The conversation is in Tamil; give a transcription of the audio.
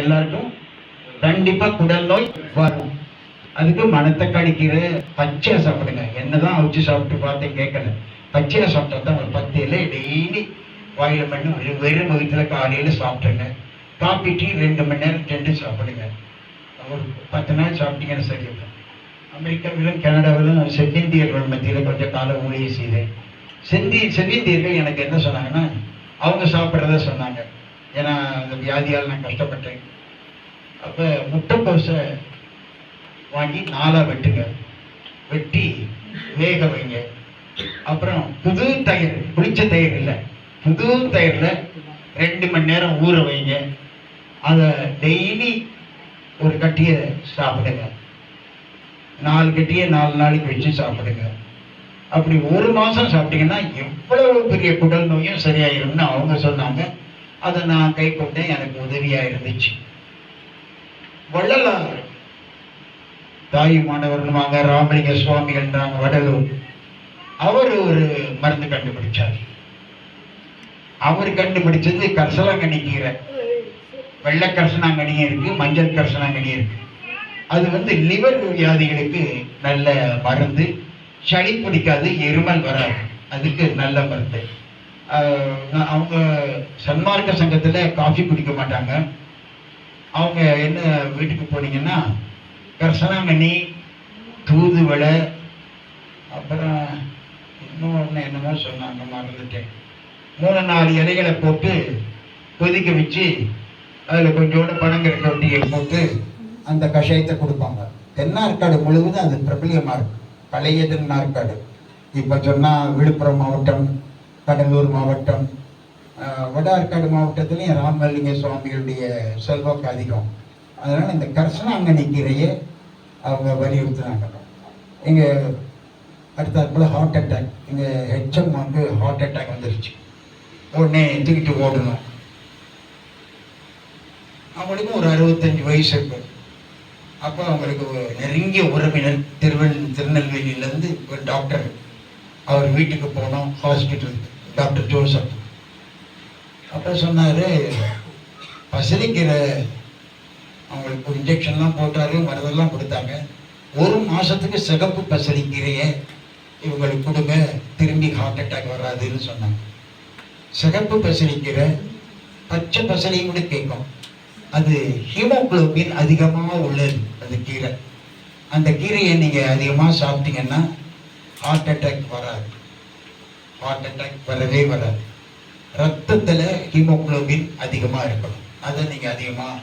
எல்லாருக்கும் கண்டிப்பா குடல் நோய் வரும். அதுக்கு மணத்தக்காளி கீரை பச்சையா சாப்பிடுங்க. என்னதான் அவிச்சு சாப்பிட்டு பார்த்தேன் கேட்கல. பச்சையா சாப்பிட்டா தான் ஒரு 10 இலை டெய்லி வாயில மண்ணு வெறும் வயிற்றுல காலையில சாப்பிட்டுங்க. காப்பி டீ 2 மணி நேரம் 2 சாப்பிடுங்க. ஒரு 10 நாள் சாப்பிட்டீங்கன்னு சரி. அமெரிக்காவிலும் கனடாவிலும் செவ்விந்தியர்கள் மத்தியில் கொஞ்சம் காலம் ஊழியம் செய்தேன். செவ்விந்தியர்கள் எனக்கு என்ன சொன்னாங்கன்னா, அவங்க சாப்பிட்றத சொன்னாங்க. ஏன்னா அந்த வியாதியால் நான் கஷ்டப்பட்டேன். அப்போ முட்டைக்கோசை வாங்கி 4ஆ வெட்டுங்க, வெட்டி வேக வைங்க. அப்புறம் புது தயிர், புளிச்ச தயிர் இல்லை, புது தயிரில் 2 மணி நேரம் ஊற வைங்க. அதை டெய்லி ஒரு கட்டியை சாப்பிடுங்க. 4 கட்டியை 4 நாளைக்கு வச்சு சாப்பிடுங்க. அப்படி 1 மாதம் சாப்பிட்டீங்கன்னா எவ்வளவு பெரிய குடல் நோயும் சரியாயிரும்னு அவங்க சொன்னாங்க. அதை நான் கை கொண்டேன், எனக்கு உதவியாக இருந்துச்சு. வள்ளலார் தாய் மாணவர்னுவாங்க, ராமலிங்க சுவாமிகள்ன்றாங்க வடலூர். அவர் ஒரு மருந்து கண்டுபிடிச்சார். அவர் கண்டுபிடிச்சது கரிசலாங்கண்ணி கீரை. வெள்ளை கரிசலாங்கண்ணியும் இருக்கு, மஞ்சள் கரிசலாங்கண்ணியும் இருக்கு. அது லிவர் வியாதிகளுக்கு நல்ல மருந்து. சளி பிடிக்காது, எருமல் வராது, அதுக்கு நல்ல மருந்து. அவங்க சன்மார்க்க சங்கத்தில் காஃபி குடிக்க மாட்டாங்க. அவங்க என்ன வீட்டுக்கு போனீங்கன்னா கரிசலாங்கண்ணி, தூதுவளை, அப்புறம் இன்னொன்று என்னமோ சொன்னாங்க, மறந்துட்டேன். 3-4 இலைகளை போட்டு கொதிக்க வச்சு அதில் கொஞ்சோண்டு பனங்கற்கண்டு ரொட்டியை போட்டு அந்த கஷாயத்தை கொடுப்பாங்க. தென்னார்காடு முழுவதும் அது பிரபலியமாக இருக்கு. பழைய தென்னார்காடு, இப்போ சொன்னால் விழுப்புரம் மாவட்டம், கடலூர் மாவட்டம், வட ஆற்காடு மாவட்டத்துலேயும் ராமலிங்க சுவாமிகளுடைய செல்வாக்கு அதிகம். அதனால் இந்த கரிசலாங்கண்ணி கீரையை அவங்க வலியுறுத்தினாங்க. இங்கே அடுத்தாற்போல் ஹார்ட் அட்டாக், இங்கே ஹெச்எம் ஹார்ட் அட்டாக் வந்துருச்சு. உடனே தூக்கிட்டு ஓடணும். அவங்களுக்கும் ஒரு 65 வயசு இருக்கு. அப்போ அவங்களுக்கு நெருங்கிய உறவினர் திருநெல்வேலியிலேருந்து ஒரு டாக்டர், அவர் வீட்டுக்கு போனோம், ஹாஸ்பிட்டல், டாக்டர் ஜோசப். அப்போ சொன்னார், பசலிக்கீரை அவங்களுக்கு இன்ஜெக்ஷன்லாம் போட்டார், மருந்தெல்லாம் கொடுத்தாங்க. 1 மாதத்துக்கு சிகப்பு பசலிக்கீரையை இவங்களுக்கு கொடுங்க, திரும்பி ஹார்ட் அட்டாக் வராதுன்னு சொன்னாங்க. சிகப்பு பசலிக்கீரை பச்சை பசலையும் கூட கேட்கும். அது ஹீமோகுளோபின் அதிகமாக உள்ளது அந்த கீரை. அந்த கீரையை நீங்கள் அதிகமாக சாப்பிட்டீங்கன்னா ஹார்ட் அட்டாக் வராது. ஹார்ட் அட்டாக் வரவே வராது. ரத்தத்தில் ஹீமோகுளோபின் அதிகமாக இருக்கணும். அதை நீங்கள் அதிகமாக